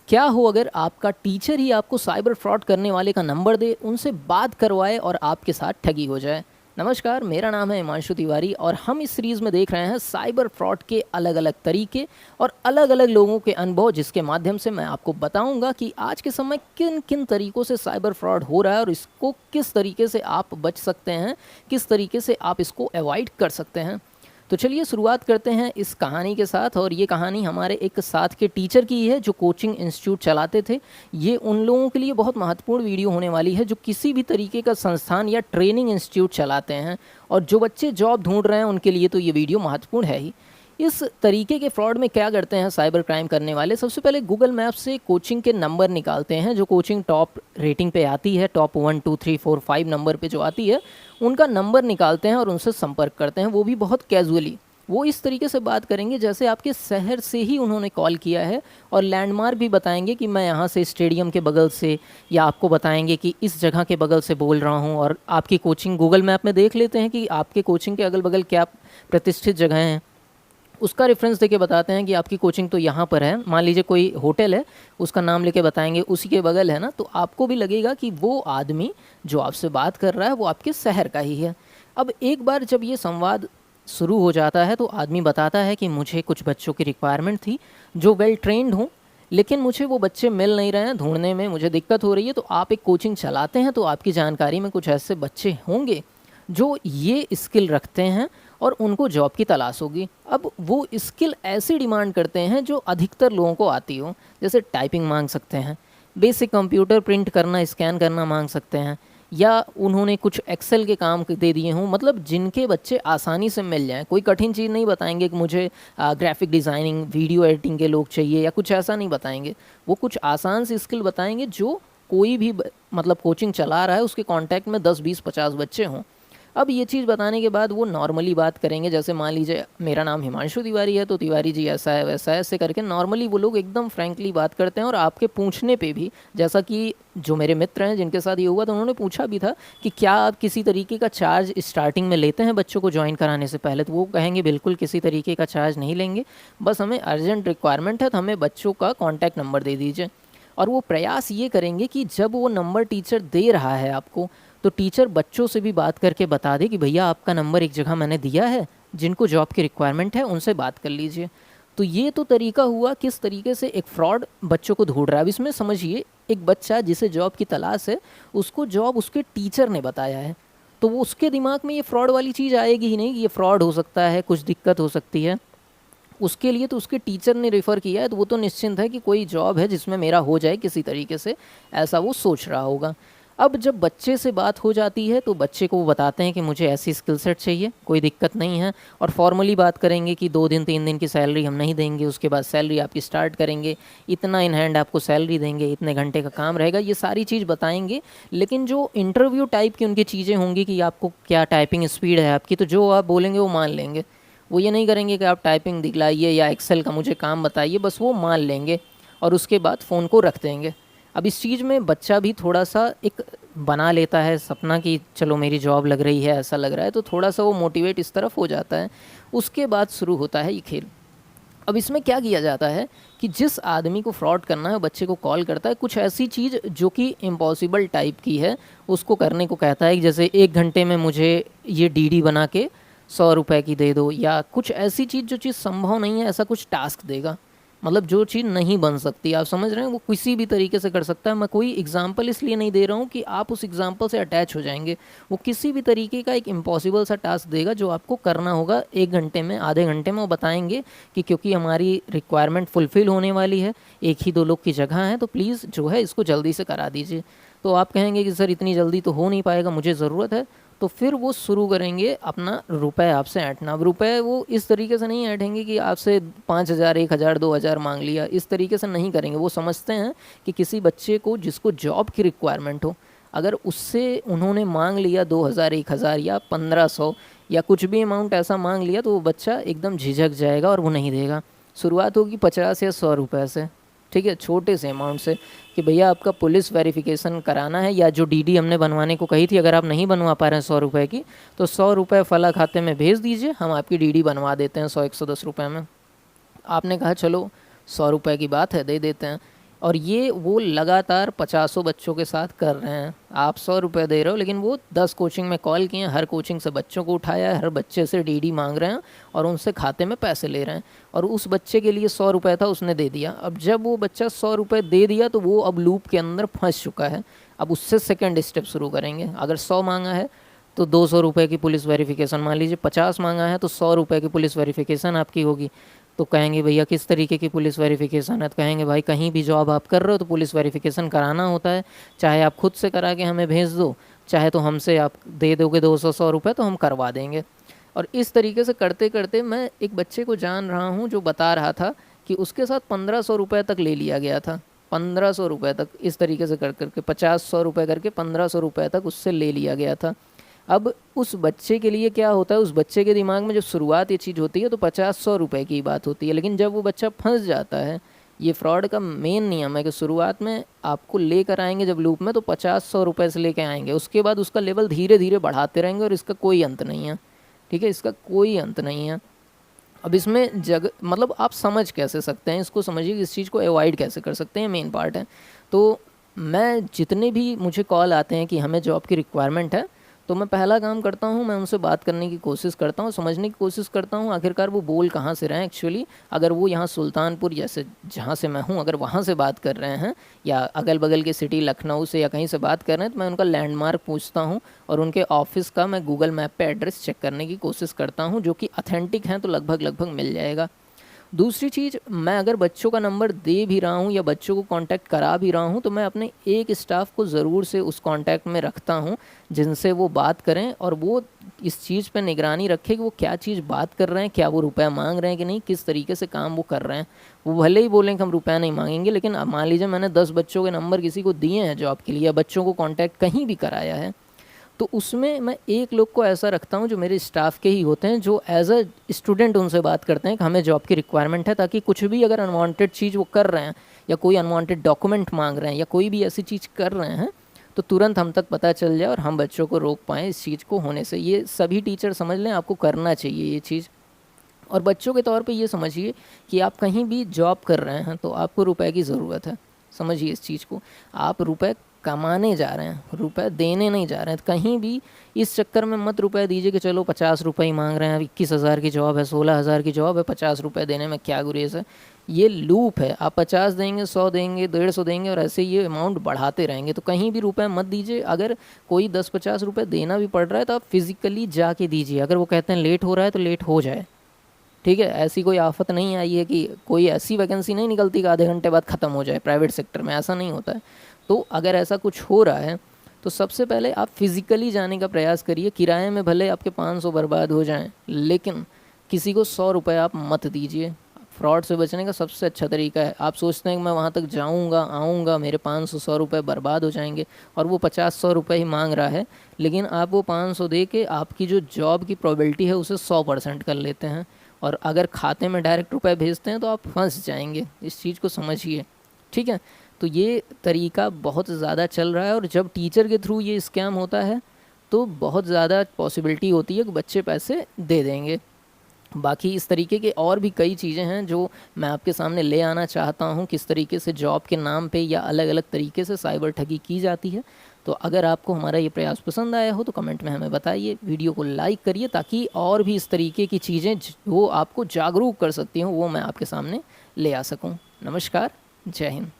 क्या हो अगर आपका टीचर ही आपको साइबर फ्रॉड करने वाले का नंबर दे, उनसे बात करवाए और आपके साथ ठगी हो जाए। नमस्कार, मेरा नाम है हिमांशु तिवारी और हम इस सीरीज़ में देख रहे हैं साइबर फ्रॉड के अलग अलग तरीके और अलग अलग लोगों के अनुभव, जिसके माध्यम से मैं आपको बताऊंगा कि आज के समय किन किन तरीक़ों से साइबर फ्रॉड हो रहा है और इसको किस तरीके से आप बच सकते हैं, किस तरीके से आप इसको अवॉइड कर सकते हैं। तो चलिए शुरुआत करते हैं इस कहानी के साथ। और ये कहानी हमारे एक साथ के टीचर की है जो कोचिंग इंस्टीट्यूट चलाते थे। ये उन लोगों के लिए बहुत महत्वपूर्ण वीडियो होने वाली है जो किसी भी तरीके का संस्थान या ट्रेनिंग इंस्टीट्यूट चलाते हैं, और जो बच्चे जॉब ढूंढ रहे हैं उनके लिए तो ये वीडियो महत्वपूर्ण है ही। इस तरीके के फ्रॉड में क्या करते हैं साइबर क्राइम करने वाले, सबसे पहले गूगल मैप से कोचिंग के नंबर निकालते हैं। जो कोचिंग टॉप रेटिंग पे आती है, टॉप 1 2 3 4 5 नंबर पे जो आती है, उनका नंबर निकालते हैं और उनसे संपर्क करते हैं, वो भी बहुत कैजुअली। वो इस तरीके से बात करेंगे जैसे आपके शहर से ही उन्होंने कॉल किया है, और लैंडमार्क भी बताएंगे कि मैं यहाँ से स्टेडियम के बगल से, या आपको बताएंगे कि इस जगह के बगल से बोल रहा हूँ। और आपकी कोचिंग गूगल मैप में देख लेते हैं कि आपके कोचिंग के अगल बगल क्या प्रतिष्ठित जगह हैं, उसका रेफरेंस देके बताते हैं कि आपकी कोचिंग तो यहाँ पर है। मान लीजिए कोई होटल है, उसका नाम लेके बताएंगे उसी के बगल है ना, तो आपको भी लगेगा कि वो आदमी जो आपसे बात कर रहा है वो आपके शहर का ही है। अब एक बार जब ये संवाद शुरू हो जाता है तो आदमी बताता है कि मुझे कुछ बच्चों की रिक्वायरमेंट थी जो वेल ट्रेंड हों, लेकिन मुझे वो बच्चे मिल नहीं रहे हैं, ढूंढने में मुझे दिक्कत हो रही है। तो आप एक कोचिंग चलाते हैं, तो आपकी जानकारी में कुछ ऐसे बच्चे होंगे जो ये स्किल रखते हैं और उनको जॉब की तलाश होगी। अब वो स्किल ऐसी डिमांड करते हैं जो अधिकतर लोगों को आती हो, जैसे टाइपिंग मांग सकते हैं, बेसिक कंप्यूटर प्रिंट करना स्कैन करना मांग सकते हैं, या उन्होंने कुछ एक्सेल के काम दे दिए हों, मतलब जिनके बच्चे आसानी से मिल जाएं। कोई कठिन चीज़ नहीं बताएंगे कि मुझे ग्राफिक डिज़ाइनिंग वीडियो एडिटिंग के लोग चाहिए, या कुछ ऐसा नहीं बताएंगे। वो कुछ आसान सी स्किल बताएंगे जो कोई भी मतलब कोचिंग चला रहा है उसके कांटेक्ट में 10 20 50 बच्चे हों। अब ये चीज़ बताने के बाद वो नॉर्मली बात करेंगे, जैसे मान लीजिए मेरा नाम हिमांशु तिवारी है, तो तिवारी जी ऐसा है वैसा है, ऐसे करके नॉर्मली वो लोग एकदम फ्रैंकली बात करते हैं। और आपके पूछने पे भी, जैसा कि जो मेरे मित्र हैं जिनके साथ ये हुआ, तो उन्होंने पूछा भी था कि क्या आप किसी तरीके का चार्ज स्टार्टिंग में लेते हैं बच्चों को ज्वाइन कराने से पहले, तो वो कहेंगे बिल्कुल किसी तरीके का चार्ज नहीं लेंगे, बस हमें अर्जेंट रिक्वायरमेंट है तो हमें बच्चों का कॉन्टैक्ट नंबर दे दीजिए। और वो प्रयास ये करेंगे कि जब वो नंबर टीचर दे रहा है आपको, तो टीचर बच्चों से भी बात करके बता दे कि भैया आपका नंबर एक जगह मैंने दिया है, जिनको जॉब की रिक्वायरमेंट है उनसे बात कर लीजिए। तो ये तो तरीका हुआ किस तरीके से एक फ्रॉड बच्चों को ढूंढ रहा है। अब इसमें समझिए, एक बच्चा जिसे जॉब की तलाश है, उसको जॉब उसके टीचर ने बताया है, तो वो उसके दिमाग में ये फ्रॉड वाली चीज़ आएगी ही नहीं कि ये फ्रॉड हो सकता है, कुछ दिक्कत हो सकती है। उसके लिए तो उसके टीचर ने रेफ़र किया है, तो वो तो निश्चिंत है कि कोई जॉब है जिसमें मेरा हो जाए किसी तरीके से, ऐसा वो सोच रहा होगा। अब जब बच्चे से बात हो जाती है तो बच्चे को वो बताते हैं कि मुझे ऐसी स्किल सेट चाहिए, कोई दिक्कत नहीं है, और फॉर्मली बात करेंगे कि 2 दिन 3 दिन की सैलरी हम नहीं देंगे, उसके बाद सैलरी आपकी स्टार्ट करेंगे, इतना इन हैंड आपको सैलरी देंगे, इतने घंटे का काम रहेगा, ये सारी चीज़ बताएंगे। लेकिन जो इंटरव्यू टाइप की उनकी चीज़ें होंगी कि आपको क्या टाइपिंग स्पीड है आपकी, तो जो आप बोलेंगे वो मान लेंगे। वो ये नहीं करेंगे कि आप टाइपिंग दिखलाइए या एक्सेल का मुझे काम बताइए, बस वो मान लेंगे और उसके बाद फ़ोन को रख देंगे। अब इस चीज़ में बच्चा भी थोड़ा सा एक बना लेता है सपना कि चलो मेरी जॉब लग रही है, ऐसा लग रहा है, तो थोड़ा सा वो मोटिवेट इस तरफ हो जाता है। उसके बाद शुरू होता है ये खेल। अब इसमें क्या किया जाता है कि जिस आदमी को फ्रॉड करना है बच्चे को कॉल करता है, कुछ ऐसी चीज़ जो कि इम्पॉसिबल टाइप की है उसको करने को कहता है, जैसे 1 घंटे में मुझे ये डीडी बना के 100 रुपए की दे दो, या कुछ ऐसी चीज़ जो चीज़ संभव नहीं है, ऐसा कुछ टास्क देगा। मतलब जो चीज़ नहीं बन सकती, आप समझ रहे हैं, वो किसी भी तरीके से कर सकता है। मैं कोई एग्जांपल इसलिए नहीं दे रहा हूँ कि आप उस एग्जांपल से अटैच हो जाएंगे। वो किसी भी तरीके का एक इम्पॉसिबल सा टास्क देगा जो आपको करना होगा 1 घंटे में, आधे घंटे में। वो बताएंगे कि क्योंकि हमारी रिक्वायरमेंट फुलफ़िल होने वाली है, 1 ही 2 लोग की जगह है, तो प्लीज़ जो है इसको जल्दी से करा दीजिए। तो आप कहेंगे कि सर इतनी जल्दी तो हो नहीं पाएगा, मुझे ज़रूरत है। तो फिर वो शुरू करेंगे अपना रुपए आपसे ऐंठना। अब रुपए वो इस तरीके से नहीं ऐंठेंगे कि आपसे 5,000 1,000 2,000 मांग लिया, इस तरीके से नहीं करेंगे। वो समझते हैं कि किसी बच्चे को जिसको जॉब की रिक्वायरमेंट हो, अगर उससे उन्होंने मांग लिया 2,000 1,000 या 1,500 या कुछ भी अमाउंट ऐसा मांग लिया, तो वो बच्चा एकदम झिझक जाएगा और वो नहीं देगा। शुरुआत होगी 50 या 100 रुपये से, ठीक है, छोटे से अमाउंट से, कि भैया आपका पुलिस वेरिफिकेशन कराना है, या जो डीडी हमने बनवाने को कही थी, अगर आप नहीं बनवा पा रहे हैं 100 रुपये की, तो 100 रुपये फला खाते में भेज दीजिए, हम आपकी डीडी बनवा देते हैं 100 110 रुपये में। आपने कहा चलो 100 रुपये की बात है, दे देते हैं। और ये वो लगातार पचासों बच्चों के साथ कर रहे हैं। आप 100 रुपये दे रहे हो, लेकिन वो 10 कोचिंग में कॉल किए, हर कोचिंग से बच्चों को उठाया है, हर बच्चे से डीडी मांग रहे हैं और उनसे खाते में पैसे ले रहे हैं। और उस बच्चे के लिए 100 रुपये था, उसने दे दिया। अब जब वो बच्चा 100 रुपये दे दिया तो वो अब लूप के अंदर फंस चुका है। अब उससे सेकेंड स्टेप शुरू करेंगे। अगर 100 मांगा है तो 200 रुपये की पुलिस वेरिफिकेशन, मान लीजिए 50 मांगा है तो 100 रुपये की पुलिस वेरिफिकेशन आपकी होगी। तो कहेंगे भैया किस तरीके की पुलिस वेरिफिकेशन है, तो कहेंगे भाई कहीं भी जॉब आप कर रहे हो तो पुलिस वेरिफिकेशन कराना होता है, चाहे आप खुद से करा के हमें भेज दो, चाहे तो हमसे आप दे दोगे 200 रुपये तो हम करवा देंगे। और इस तरीके से करते करते मैं एक बच्चे को जान रहा हूँ जो बता रहा था कि उसके साथ 1500 रुपये तक ले लिया गया था। 1500 रुपये तक इस तरीके से कर करके 50-100 रुपये करके 1500 रुपये तक उससे ले लिया गया था। अब उस बच्चे के लिए क्या होता है, उस बच्चे के दिमाग में जब शुरुआत ये चीज़ होती है तो 50-100 रुपये की बात होती है, लेकिन जब वो बच्चा फंस जाता है, ये फ्रॉड का मेन नियम है कि शुरुआत में आपको लेकर आएंगे जब लूप में तो 50-100 रुपये से लेकर आएंगे, उसके बाद उसका लेवल धीरे धीरे बढ़ाते रहेंगे और इसका कोई अंत नहीं है। ठीक है, इसका कोई अंत नहीं है। अब इसमें मतलब आप समझ कैसे सकते हैं, इसको समझिए, इस चीज़ को अवॉइड कैसे कर सकते हैं, मेन पार्ट है। तो मैं जितने भी मुझे कॉल आते हैं कि हमें जॉब की रिक्वायरमेंट है, तो मैं पहला काम करता हूँ, मैं उनसे बात करने की कोशिश करता हूँ, समझने की कोशिश करता हूँ आखिरकार वो बोल कहाँ से रहे हैं एक्चुअली। अगर वो यहाँ सुल्तानपुर जैसे जहाँ से मैं हूँ, अगर वहाँ से बात कर रहे हैं या अगल बगल के सिटी लखनऊ से या कहीं से बात कर रहे हैं, तो मैं उनका लैंडमार्क पूछता हूँ और उनके ऑफिस का मैं गूगल मैप पे एड्रेस चेक करने की कोशिश करता हूँ, जो कि अथेंटिक हैं तो लगभग लगभग मिल जाएगा। दूसरी चीज़, मैं अगर बच्चों का नंबर दे भी रहा हूँ या बच्चों को कांटेक्ट करा भी रहा हूँ तो मैं अपने एक स्टाफ को ज़रूर से उस कांटेक्ट में रखता हूँ जिनसे वो बात करें और वो इस चीज़ पे निगरानी रखे कि वो क्या चीज़ बात कर रहे हैं, क्या वो रुपया मांग रहे हैं कि नहीं, किस तरीके से काम वो कर रहे हैं। वो भले ही बोलें कि हम रुपया नहीं मांगेंगे, लेकिन अब मान लीजिए मैंने 10 बच्चों के नंबर किसी को दिए हैं जॉब के लिए या बच्चों को कॉन्टैक्ट कहीं भी कराया है, तो उसमें मैं एक लोग को ऐसा रखता हूँ जो मेरे स्टाफ के ही होते हैं, जो एज अ स्टूडेंट उनसे बात करते हैं कि हमें जॉब की रिक्वायरमेंट है, ताकि कुछ भी अगर अनवांटेड चीज़ वो कर रहे हैं या कोई अनवांटेड डॉक्यूमेंट मांग रहे हैं या कोई भी ऐसी चीज़ कर रहे हैं तो तुरंत हम तक पता चल जाए और हम बच्चों को रोक पाएँ इस चीज़ को होने से। ये सभी टीचर समझ लें, आपको करना चाहिए ये चीज़। और बच्चों के तौर पे ये समझिए कि आप कहीं भी जॉब कर रहे हैं तो आपको रुपए की ज़रूरत है। समझिए इस चीज़ को, आप रुपए कमाने जा रहे हैं, रुपए देने नहीं जा रहे हैं। तो कहीं भी इस चक्कर में मत रुपए दीजिए कि चलो 50 रुपये ही मांग रहे हैं, 21,000 की जॉब है, 16,000 की जॉब है, 50 रुपये देने में क्या गुरेज है। ये लूप है, आप 50 देंगे, 100 देंगे, 150 देंगे और ऐसे ये अमाउंट बढ़ाते रहेंगे। तो कहीं भी रुपए मत दीजिए। अगर कोई 10-50 रुपये देना भी पड़ रहा है तो आप फिज़िकली जाके दीजिए। अगर वो कहते हैं लेट हो रहा है तो लेट हो जाए, ठीक है। ऐसी कोई आफत नहीं आई है कि कोई ऐसी वैकेंसी नहीं निकलती कि आधे घंटे बाद ख़त्म हो जाए, प्राइवेट सेक्टर में ऐसा नहीं होता है। तो अगर ऐसा कुछ हो रहा है तो सबसे पहले आप फिज़िकली जाने का प्रयास करिए। किराए में भले आपके 500 बर्बाद हो जाएं, लेकिन किसी को 100 रुपये आप मत दीजिए। फ्रॉड से बचने का सबसे अच्छा तरीका है, आप सोचते हैं कि मैं वहाँ तक जाऊँगा आऊँगा मेरे 500-100 रुपये बर्बाद हो जाएंगे, और वो 50-100 रुपये ही मांग रहा है, लेकिन आप वो 500 दे के आपकी जो जॉब की प्रोबेबिलिटी है उसे 100% कर लेते हैं। और अगर खाते में डायरेक्ट रुपए भेजते हैं तो आप फंस जाएंगे। इस चीज़ को समझिए, ठीक है। तो ये तरीका बहुत ज़्यादा चल रहा है, और जब टीचर के थ्रू ये स्कैम होता है तो बहुत ज़्यादा पॉसिबिलिटी होती है कि बच्चे पैसे दे देंगे। बाकी इस तरीके के और भी कई चीज़ें हैं जो मैं आपके सामने ले आना चाहता हूं, किस तरीके से जॉब के नाम पे या अलग अलग तरीके से साइबर ठगी की जाती है। तो अगर आपको हमारा ये प्रयास पसंद आया हो तो कमेंट में हमें बताइए, वीडियो को लाइक करिए, ताकि और भी इस तरीके की चीज़ें वो आपको जागरूक कर सकती हूँ वो मैं आपके सामने ले आ सकूँ। नमस्कार, जय हिंद।